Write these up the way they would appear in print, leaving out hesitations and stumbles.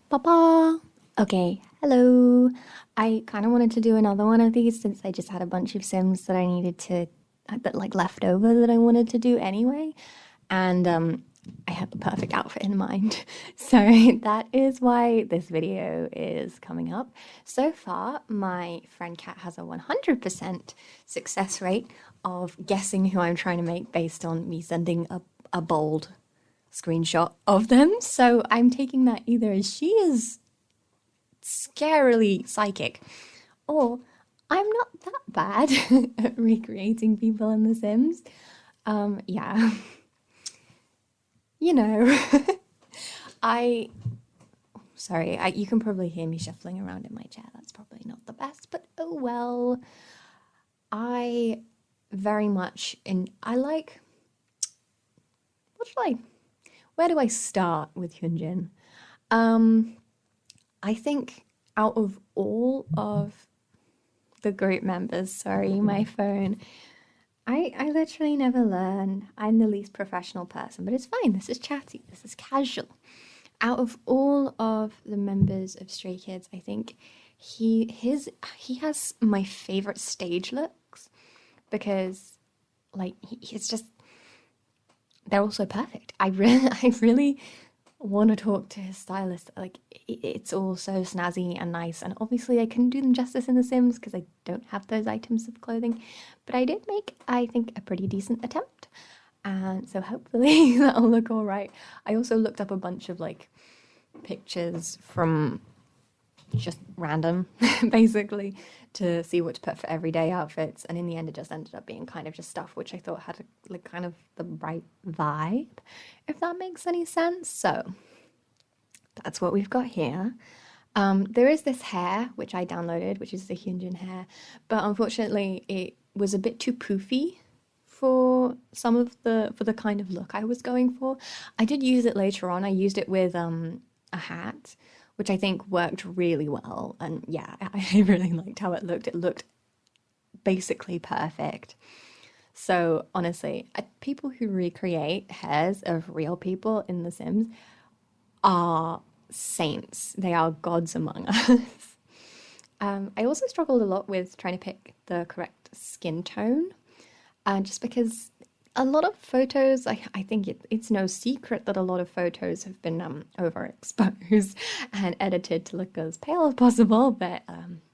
Papa! Okay, hello. I kind of wanted to do another one of these since I just had a bunch of Sims that I needed to, that like left over that I wanted to do anyway. And I had the perfect outfit in mind. So that is why this video is coming up. So far, my friend Kat has a 100% success rate of guessing who I'm trying to make based on me sending a bold screenshot of them. So I'm taking that either as she is scarily psychic or I'm not that bad at recreating people in The Sims. Yeah, you know, I. Sorry, you can probably hear me shuffling around in my chair. That's probably not the best, but oh well. I very much in. I like. What should I. Where do I start with Hyunjin? Um, I think out of all of the group members, sorry, my phone, I literally never learn. I'm the least professional person, but it's fine. This is chatty, this is casual. Out of all of the members of Stray Kids, I think he has my favorite stage looks because like he's just they're all so perfect. I really want to talk to his stylist. Like it's all so snazzy and nice, and obviously I couldn't do them justice in The Sims because I don't have those items of clothing. But I did make, I think, a pretty decent attempt, and so hopefully that'll look all right. I also looked up a bunch of like pictures from just random, basically, to see what to put for everyday outfits. And in the end, it just ended up being kind of just stuff which I thought had like kind of the right vibe, if that makes any sense. So that's what we've got here. There is this hair which I downloaded, which is the Hyunjin hair, but unfortunately, it was a bit too poofy for some of the kind of look I was going for. I did use it later on. I used it with a hat, which I think worked really well. And yeah, I really liked how it looked. It looked basically perfect. So honestly, people who recreate hairs of real people in The Sims are saints. They are gods among us. I also struggled a lot with trying to pick the correct skin tone, just because a lot of photos, I think it's no secret that a lot of photos have been overexposed and edited to look as pale as possible. But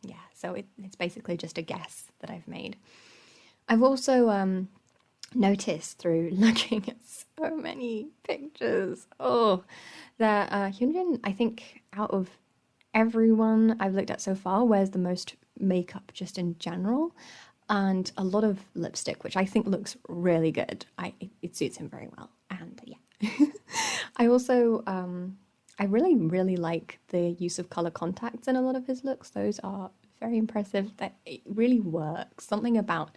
yeah, so it's basically just a guess that I've made. I've also noticed through looking at so many pictures, that Hyunjin, I think, out of everyone I've looked at so far, wears the most makeup just in general and a lot of lipstick, which I think looks really good. It suits him very well. And yeah, I also I really like the use of color contacts in a lot of his looks. Those are very impressive. That it really works. Something about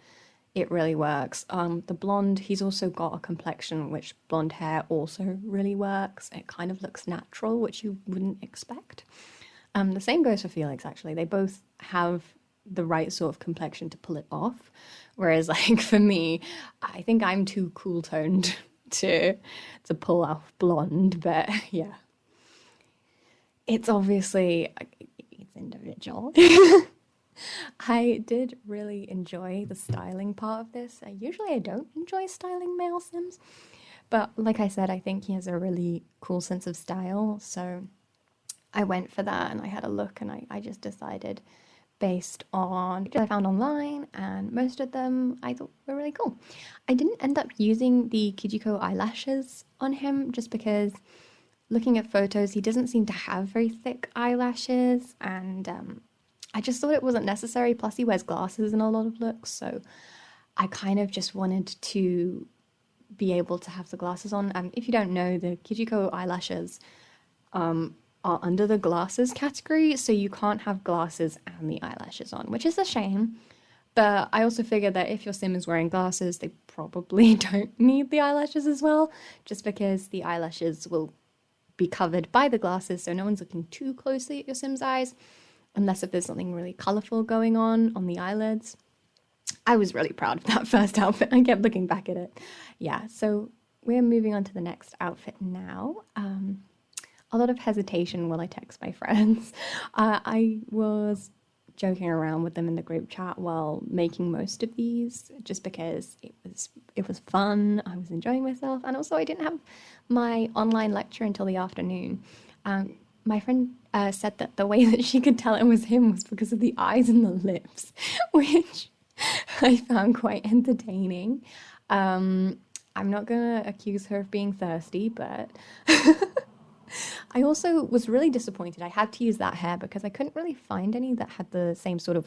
it really works. The blonde, he's also got a complexion which blonde hair also really works. It kind of looks natural, which you wouldn't expect. The same goes for Felix, actually. They both have the right sort of complexion to pull it off. Whereas, like, for me, I think I'm too cool toned to pull off blonde. But yeah, it's obviously it's individual. I did really enjoy the styling part of this. Usually I don't enjoy styling male Sims, but like I said, I think he has a really cool sense of style. So I went for that and I had a look and I just decided based on pictures I found online, and most of them I thought were really cool. I didn't end up using the Kijiko eyelashes on him just because looking at photos, he doesn't seem to have very thick eyelashes, and I just thought it wasn't necessary. Plus, he wears glasses in a lot of looks, so I kind of just wanted to be able to have the glasses on. If you don't know, the Kijiko eyelashes are under the glasses category, so you can't have glasses and the eyelashes on, which is a shame. But I also figured that if your sim is wearing glasses, they probably don't need the eyelashes as well, just because the eyelashes will be covered by the glasses, so no one's looking too closely at your sim's eyes, unless if there's something really colourful going on the eyelids. I was really proud of that first outfit. I kept looking back at it. Yeah, so we're moving on to the next outfit now. a lot of hesitation when I text my friends. I was joking around with them in the group chat while making most of these, just because it was fun. I was enjoying myself, and also I didn't have my online lecture until the afternoon. My friend said that the way that she could tell it was him was because of the eyes and the lips, which I found quite entertaining. I'm not gonna accuse her of being thirsty, but I also was really disappointed. I had to use that hair because I couldn't really find any that had the same sort of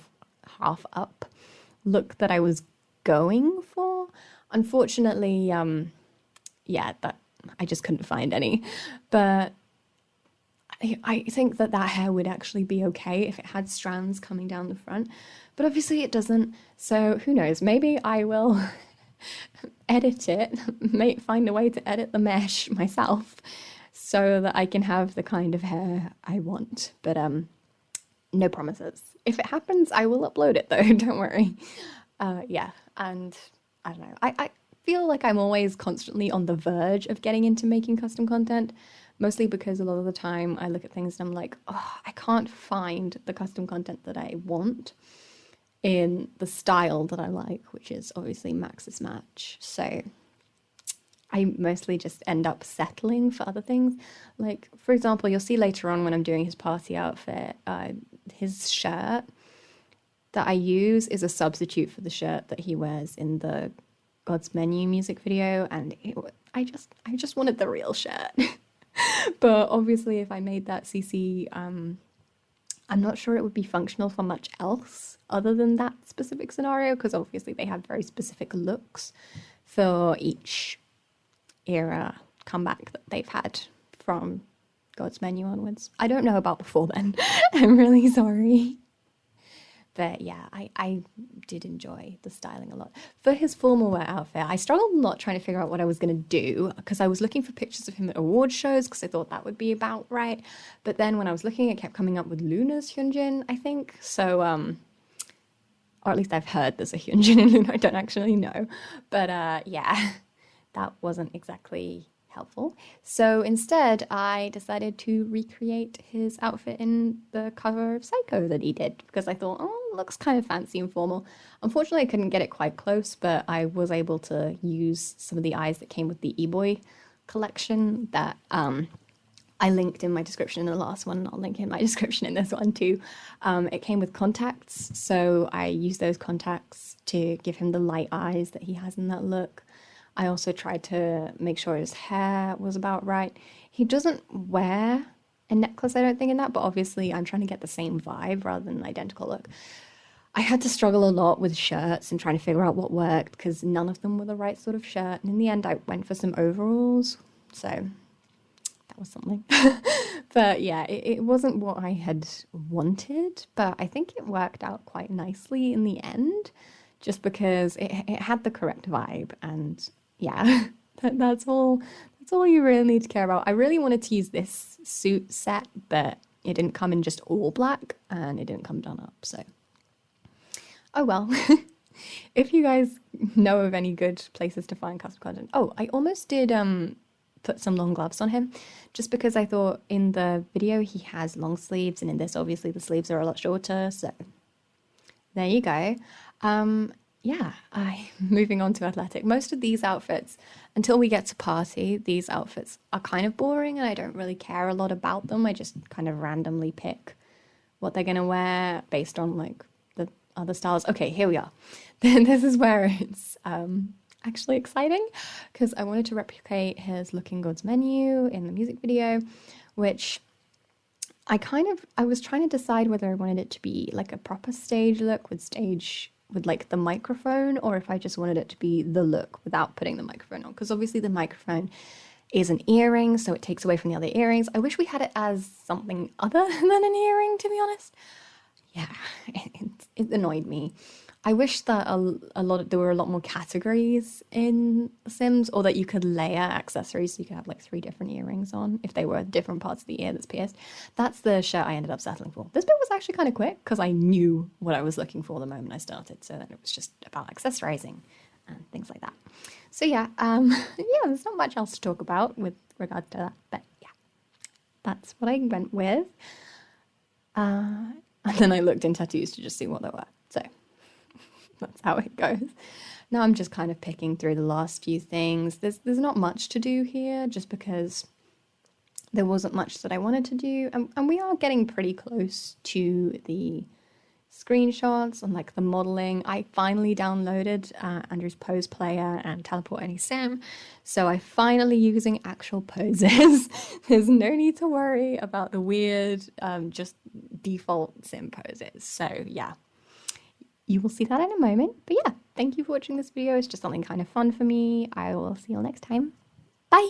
half up look that I was going for. Unfortunately, yeah, that I just couldn't find any. But I think that hair would actually be okay if it had strands coming down the front. But obviously it doesn't. So who knows? Maybe I will edit it, find a way to edit the mesh myself so that I can have the kind of hair I want. But no promises. If it happens, I will upload it though, don't worry. Yeah, and I don't know. I feel like I'm always constantly on the verge of getting into making custom content, mostly because a lot of the time I look at things and I'm like, oh, I can't find the custom content that I want in the style that I like, which is obviously Max's match. So I mostly just end up settling for other things. Like, for example, you'll see later on when I'm doing his party outfit, his shirt that I use is a substitute for the shirt that he wears in the God's Menu music video, and I just wanted the real shirt. But obviously, if I made that CC, I'm not sure it would be functional for much else other than that specific scenario, because obviously they have very specific looks for each era comeback that they've had from God's Menu onwards. I don't know about before then. I'm really sorry. But yeah, I did enjoy the styling a lot. For his formal wear outfit, I struggled a lot trying to figure out what I was going to do, because I was looking for pictures of him at award shows because I thought that would be about right. But then when I was looking, it kept coming up with Luna's hyunjin, I think. So, or at least I've heard there's a hyunjin in Luna. I don't actually know. But yeah, that wasn't exactly helpful. So instead, I decided to recreate his outfit in the cover of Psycho that he did, because I thought, oh, it looks kind of fancy and formal. Unfortunately, I couldn't get it quite close, but I was able to use some of the eyes that came with the E-Boy collection that I linked in my description in the last one. I'll link in my description in this one too. It came with contacts, so I used those contacts to give him the light eyes that he has in that look. I also tried to make sure his hair was about right. He doesn't wear a necklace, I don't think, in that, but obviously I'm trying to get the same vibe rather than an identical look. I had to struggle a lot with shirts and trying to figure out what worked, because none of them were the right sort of shirt. And in the end, I went for some overalls, so that was something. But yeah, it wasn't what I had wanted, but I think it worked out quite nicely in the end, just because it had the correct vibe. And yeah, that's all you really need to care about. I really wanted to use this suit set, but it didn't come in just all black, and it didn't come done up, so oh well. If you guys know of any good places to find custom content. Oh, I almost did put some long gloves on him, just because I thought in the video he has long sleeves, and in this obviously the sleeves are a lot shorter, so there you go. Yeah, moving on to athletic. Most of these outfits, until we get to party, these outfits are kind of boring, and I don't really care a lot about them. I just kind of randomly pick what they're gonna wear based on like the other styles. Okay, here we are. This is where it's actually exciting, because I wanted to replicate his Look in God's Menu in the music video, which I was trying to decide whether I wanted it to be like a proper stage look with like the microphone, or if I just wanted it to be the look without putting the microphone on, because obviously the microphone is an earring, so it takes away from the other earrings. I wish we had it as something other than an earring, to be honest. Yeah, it annoyed me. I wish that there were a lot more categories in The Sims, or that you could layer accessories, so you could have like 3 different earrings on if they were different parts of the ear that's pierced. That's the shirt I ended up settling for. This bit was actually kind of quick, because I knew what I was looking for the moment I started, so then it was just about accessorizing and things like that. So yeah, yeah, there's not much else to talk about with regards to that, but yeah. that's what I went with. And then I looked in tattoos to just see what they were. So that's how it goes. Now I'm just kind of picking through the last few things. There's not much to do here just because there wasn't much that I wanted to do. And we are getting pretty close to the screenshots and like the modeling. I finally downloaded Andrew's pose player and teleport any sim, so I'm finally using actual poses. There's no need to worry about the weird just default sim poses. So yeah, you will see that in a moment. But yeah, thank you for watching this video. It's just something kind of fun for me. I will see you all next time. Bye.